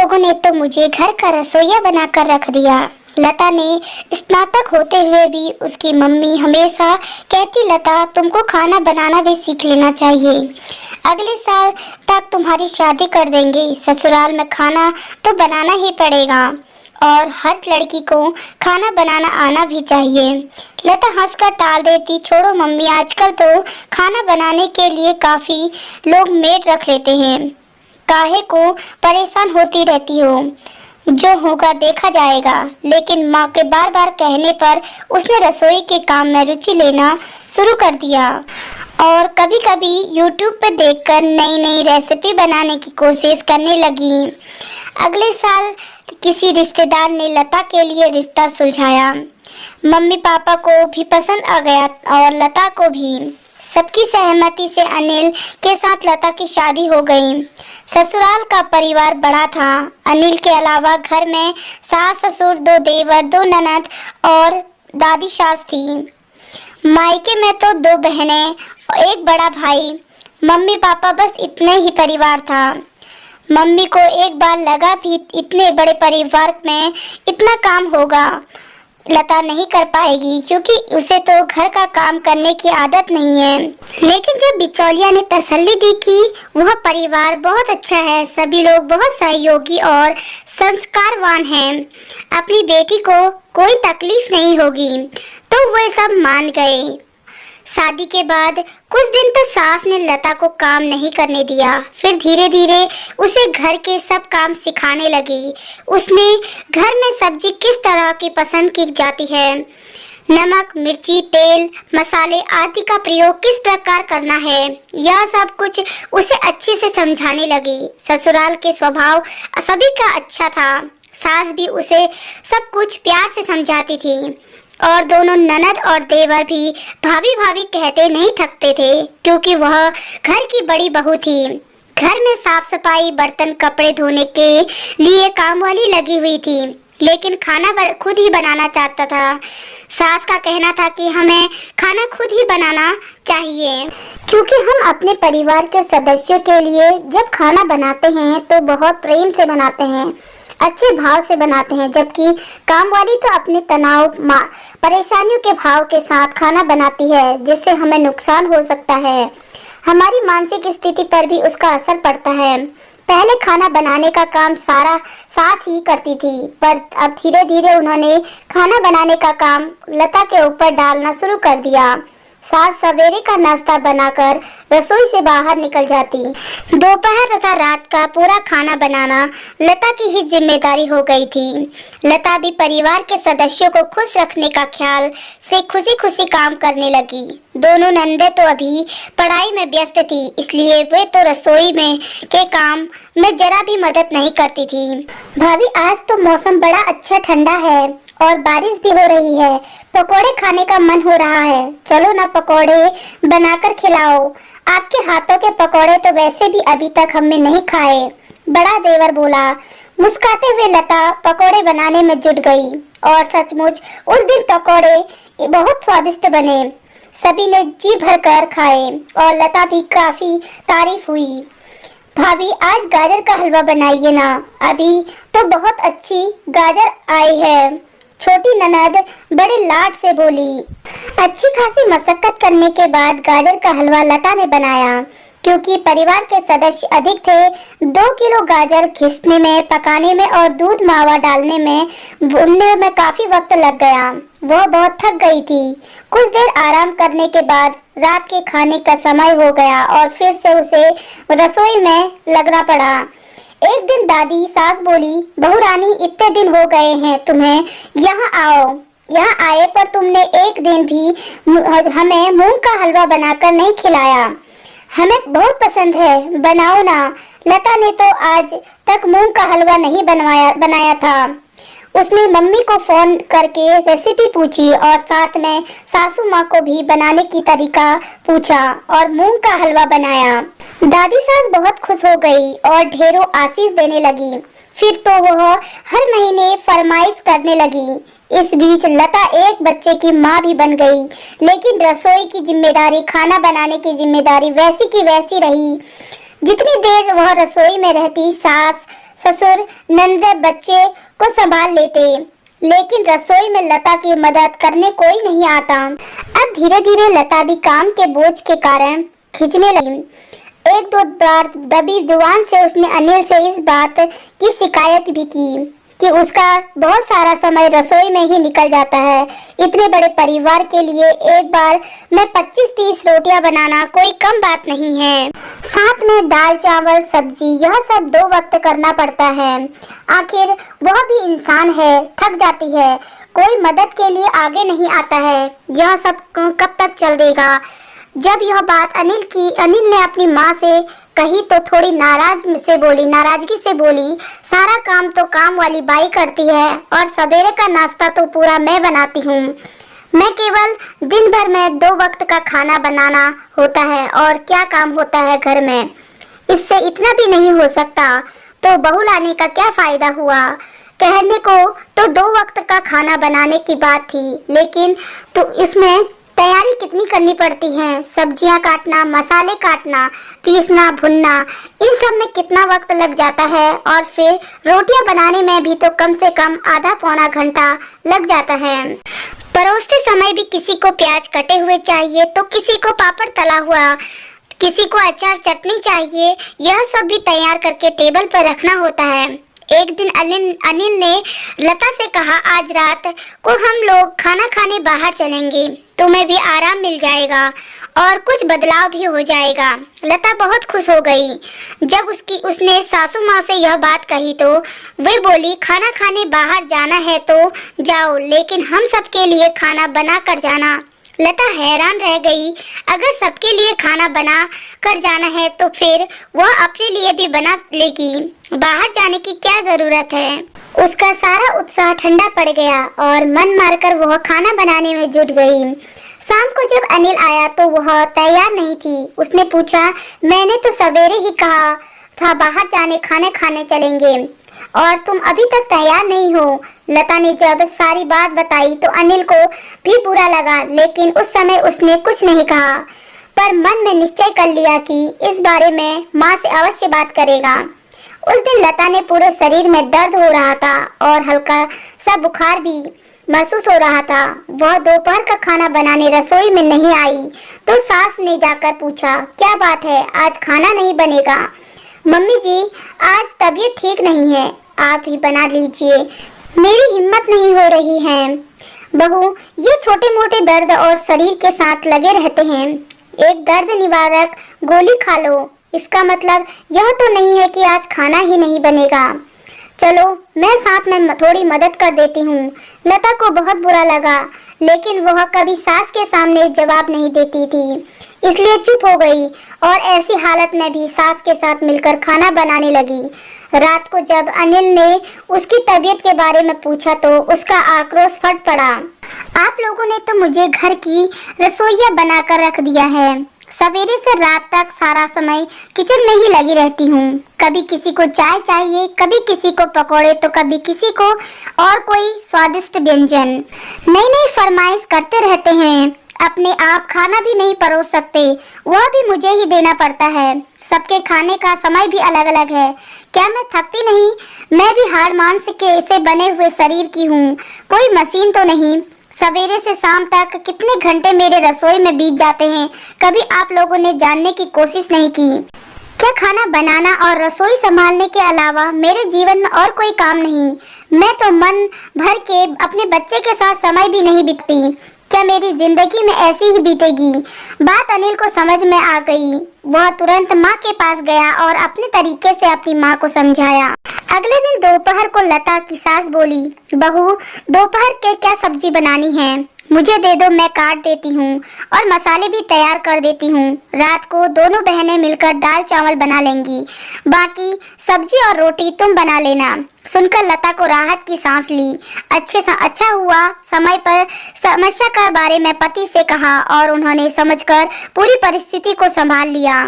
लोगों ने तो मुझे घर का रसोइया बनाकर रख दिया। लता ने स्नातक होते हुए भी उसकी मम्मी हमेशा कहती, लता तुमको खाना बनाना भी सीख लेना चाहिए, अगले साल तक तुम्हारी शादी कर देंगे, ससुराल में खाना तो बनाना ही पड़ेगा और हर लड़की को खाना बनाना आना भी चाहिए। लता हंसकर टाल देती, छोड़ो मम्मी, आजकल तो खाना बनाने के लिए काफी लोग मेड रख लेते हैं, काहे को परेशान होती रहती हो, जो होगा देखा जाएगा। लेकिन माँ के बार बार कहने पर उसने रसोई के काम में रुचि लेना शुरू कर दिया और कभी कभी यूट्यूब पर देखकर नई नई रेसिपी बनाने की कोशिश करने लगी। अगले साल किसी रिश्तेदार ने लता के लिए रिश्ता सुलझाया। मम्मी पापा को भी पसंद आ गया और लता को भी। सबकी सहमति से अनिल के साथ लता की शादी हो गई। ससुराल का परिवार बड़ा था। अनिल के अलावा घर में सास ससुर, 2 देवर, 2 ननद और दादी सास थी। मायके में तो 2 बहनें और 1 बड़ा भाई। मम्मी पापा, बस इतने ही परिवार था। मम्मी को एक बार लगा भी इतने बड़े परिवार में इतना काम होगा, लता नहीं कर पाएगी क्योंकि उसे तो घर का काम करने की आदत नहीं है। लेकिन जब बिचौलिया ने तसल्ली दी कि वह परिवार बहुत अच्छा है, सभी लोग बहुत सहयोगी और संस्कारवान हैं, अपनी बेटी को कोई तकलीफ नहीं होगी, तो वे सब मान गए। शादी के बाद कुछ दिन तो सास ने लता को काम नहीं करने दिया, फिर धीरे धीरे उसे घर के सब काम सिखाने लगी। उसने घर में सब्जी किस तरह की पसंद की जाती है, नमक, मिर्ची, तेल, मसाले आदि का प्रयोग किस प्रकार करना है, यह सब कुछ उसे अच्छे से समझाने लगी। ससुराल के स्वभाव सभी का अच्छा था। सास भी उसे सब कुछ प्यार से समझाती थी और दोनों ननद और देवर भी भाभी भाभी कहते नहीं थकते थे क्योंकि वह घर की बड़ी बहू थी। घर में साफ सफाई, बर्तन, कपड़े धोने के लिए काम वाली लगी हुई थी, लेकिन खाना खुद ही बनाना चाहता था। सास का कहना था कि हमें खाना खुद ही बनाना चाहिए क्योंकि हम अपने परिवार के सदस्यों के लिए जब खाना बनाते हैं तो बहुत प्रेम से बनाते हैं, अच्छे भाव से बनाते हैं, जबकि काम वाली तो अपने तनाव, परेशानियों के भाव के साथ खाना बनाती है, जिससे हमें नुकसान हो सकता है। हमारी मानसिक स्थिति पर भी उसका असर पड़ता है। पहले खाना बनाने का काम सारा सास ही करती थी, पर अब धीरे धीरे उन्होंने खाना बनाने का काम लता के ऊपर डालना शुरू कर दिया। सास सवेरे का नाश्ता बनाकर रसोई से बाहर निकल जाती। दोपहर तथा रात का पूरा खाना बनाना लता की ही जिम्मेदारी हो गई थी। लता भी परिवार के सदस्यों को खुश रखने का ख्याल से खुशी खुशी काम करने लगी। दोनों नंदे तो अभी पढ़ाई में व्यस्त थी, इसलिए वे तो रसोई में के काम में जरा भी मदद नहीं करती थी। भाभी, आज तो मौसम बड़ा अच्छा ठंडा है और बारिश भी हो रही है, पकोड़े खाने का मन हो रहा है, चलो ना पकोड़े बनाकर खिलाओ। आपके हाथों के पकोड़े तो वैसे भी अभी तक हमने नहीं खाए, बड़ा देवर बोला। मुस्कुराते हुए लता पकोड़े बनाने में जुट गई और सचमुच उस दिन पकोड़े बहुत स्वादिष्ट बने। सभी ने जी भरकर खाए और लता भी काफी तारीफ हुई। भाभी, आज गाजर का हलवा बनाइए ना, अभी तो बहुत अच्छी गाजर आई है, छोटी ननद बड़े लाड से बोली। अच्छी खासी मशक्कत करने के बाद गाजर का हलवा लता ने बनाया। क्योंकि परिवार के सदस्य अधिक थे, 2 किलो गाजर घिसने में, पकाने में और दूध मावा डालने में, भूनने में काफी वक्त लग गया। वह बहुत थक गई थी। कुछ देर आराम करने के बाद रात के खाने का समय हो गया और फिर से उसे रसोई में लगना पड़ा। एक दिन दादी सास बोली, बहू रानी, इतने दिन हो गए हैं तुम्हें, यहाँ आओ। यहाँ आए पर तुमने एक दिन भी हमें मूंग का हलवा बनाकर नहीं खिलाया। हमें बहुत पसंद है, बनाओ ना। लता ने तो आज तक मूंग का हलवा नहीं बनाया था। उसने मम्मी को फोन करके रेसिपी पूछी और साथ में सासू माँ को भी बनाने की तरीका पूछा और मूंग का हलवा बनाया। दादी सास बहुत खुश हो गई और ढेरों आशीष देने लगी। फिर तो वह हर महीने फरमाइश करने लगी। इस बीच लता एक बच्चे की माँ भी बन गई, लेकिन रसोई की जिम्मेदारी, खाना बनाने की जिम्मेदारी वैसी की वैसी रही। जितनी देर वह रसोई में रहती सास ससुर नंद बच्चे को संभाल लेते, लेकिन रसोई में लता की मदद करने कोई नहीं आता। अब धीरे धीरे लता भी काम के बोझ के कारण खिंचने लगी। एक दो बार दबी जुबान से उसने अनिल से इस बात की शिकायत भी की कि उसका बहुत सारा समय रसोई में ही निकल जाता है। इतने बड़े परिवार के लिए एक बार में 25-30 रोटियां बनाना कोई कम बात नहीं है। साथ में दाल चावल सब्जी यह सब 2 वक्त करना पड़ता है। आखिर वह भी इंसान है, थक जाती है, कोई मदद के लिए आगे नहीं आता है। यह सब कब तक चलेगा? जब यह बात अनिल ने अपनी माँ से कही तो थोड़ी नाराजगी से बोली, सारा काम तो काम वाली बाई करती है और सवेरे का नाश्ता तो पूरा मैं बनाती हूँ। मैं केवल दिन भर में 2 वक्त का खाना बनाना होता है और क्या काम होता है घर में, इससे इतना भी नहीं हो सकता तो बहू लाने का क्या फायदा हुआ? कहने को तो 2 वक्त का खाना बनाने की बात थी, लेकिन तो इसमें तैयारी कितनी करनी पड़ती है। सब्जियां काटना, मसाले काटना, पीसना, भुनना, इन सब में कितना वक्त लग जाता है। और फिर रोटियां बनाने में भी तो कम से कम आधा पौना घंटा लग जाता है। परोसते समय भी किसी को प्याज कटे हुए चाहिए तो किसी को पापड़ तला हुआ, किसी को अचार चटनी चाहिए। यह सब भी तैयार करके टेबल पर रखना होता है। एक दिन अनिल ने लता से कहा, आज रात को हम लोग खाना खाने बाहर चलेंगे, तुम्हें भी आराम मिल जाएगा और कुछ बदलाव भी हो जाएगा। लता बहुत खुश हो गई जब उसने सासू माँ से यह बात कही तो वे बोली, खाना खाने बाहर जाना है तो जाओ, लेकिन हम सबके लिए खाना बना कर जाना। लता हैरान रह गई, अगर सबके लिए खाना बना कर जाना है तो फिर वह अपने लिए भी बना लेगी, बाहर जाने की क्या जरूरत है। उसका सारा उत्साह ठंडा पड़ गया और मन मारकर वह खाना बनाने में जुट गई। शाम को जब अनिल आया तो वह तैयार नहीं थी। उसने पूछा, मैंने तो सवेरे ही कहा था बाहर जाने खाने खाने चलेंगे और तुम अभी तक तैयार नहीं हो। लता ने जब सारी बात बताई तो अनिल को भी बुरा लगा, लेकिन उस समय उसने कुछ नहीं कहा, पर मन में निश्चय कर लिया कि इस बारे में माँ से अवश्य बात करेगा। उस दिन लता ने पूरे शरीर में दर्द हो रहा था और हल्का सा बुखार भी महसूस हो रहा था। वह दोपहर का खाना बनाने रसोई में नहीं आई तो सास ने जाकर पूछा, क्या बात है, आज खाना नहीं बनेगा? मम्मी जी, आज तबीयत ठीक नहीं है, आप ही बना लीजिए, मेरी हिम्मत नहीं हो रही है। बहू, ये छोटे मोटे दर्द और शरीर के साथ लगे रहते हैं, एक दर्द निवारक गोली खा लो। इसका मतलब यह तो नहीं है कि आज खाना ही नहीं बनेगा। चलो, मैं साथ में थोड़ी मदद कर देती हूँ। लता को बहुत बुरा लगा, लेकिन वह कभी सास के सामने जवाब नहीं देती थी, इसलिए चुप हो गई और ऐसी हालत में भी सास के साथ मिलकर खाना बनाने लगी। रात को जब अनिल ने उसकी तबीयत के बारे में पूछा तो उसका आक्रोश फट पड़ा। आप लोगों ने तो मुझे घर की रसोइया बनाकर रख दिया है। सवेरे से रात तक सारा समय किचन में ही लगी रहती हूँ। कभी किसी को चाय चाहिए, कभी किसी को पकौड़े, तो कभी किसी को और कोई स्वादिष्ट व्यंजन। नई नई फरमाइश करते रहते हैं। अपने आप खाना भी नहीं परोस सकते, वह भी मुझे ही देना पड़ता है। सबके खाने का समय भी अलग अलग है। क्या मैं थकती नहीं? मैं भी हाड़ मांस के से बने हुए शरीर की हूँ, कोई मशीन तो नहीं। सवेरे से शाम तक कितने घंटे मेरे रसोई में बीत जाते हैं, कभी आप लोगों ने जानने की कोशिश नहीं की। क्या खाना बनाना और रसोई संभालने के अलावा मेरे जीवन में और कोई काम नहीं? मैं तो मन भर के अपने बच्चे के साथ समय भी नहीं बिताती। क्या मेरी जिंदगी में ऐसी ही बीतेगी? बात अनिल को समझ में आ गई। वह तुरंत माँ के पास गया और अपने तरीके से अपनी माँ को समझाया। अगले दिन दोपहर को लता की सास बोली, बहू, दोपहर के क्या सब्जी बनानी है? मुझे दे दो, मैं काट देती हूँ और मसाले भी तैयार कर देती हूँ। रात को दोनों बहनें मिलकर दाल चावल बना लेंगी, बाकी सब्जी और रोटी तुम बना लेना। सुनकर लता को राहत की सांस ली। अच्छा हुआ समय पर समस्या के बारे में पति से कहा और उन्होंने समझकर पूरी परिस्थिति को संभाल लिया।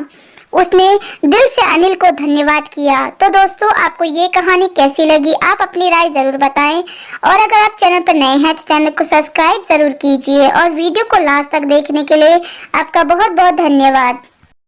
उसने दिल से अनिल को धन्यवाद किया। तो दोस्तों, आपको ये कहानी कैसी लगी? आप अपनी राय जरूर बताएं और अगर आप चैनल पर नए हैं तो चैनल को सब्सक्राइब जरूर कीजिए और वीडियो को लास्ट तक देखने के लिए आपका बहुत बहुत धन्यवाद।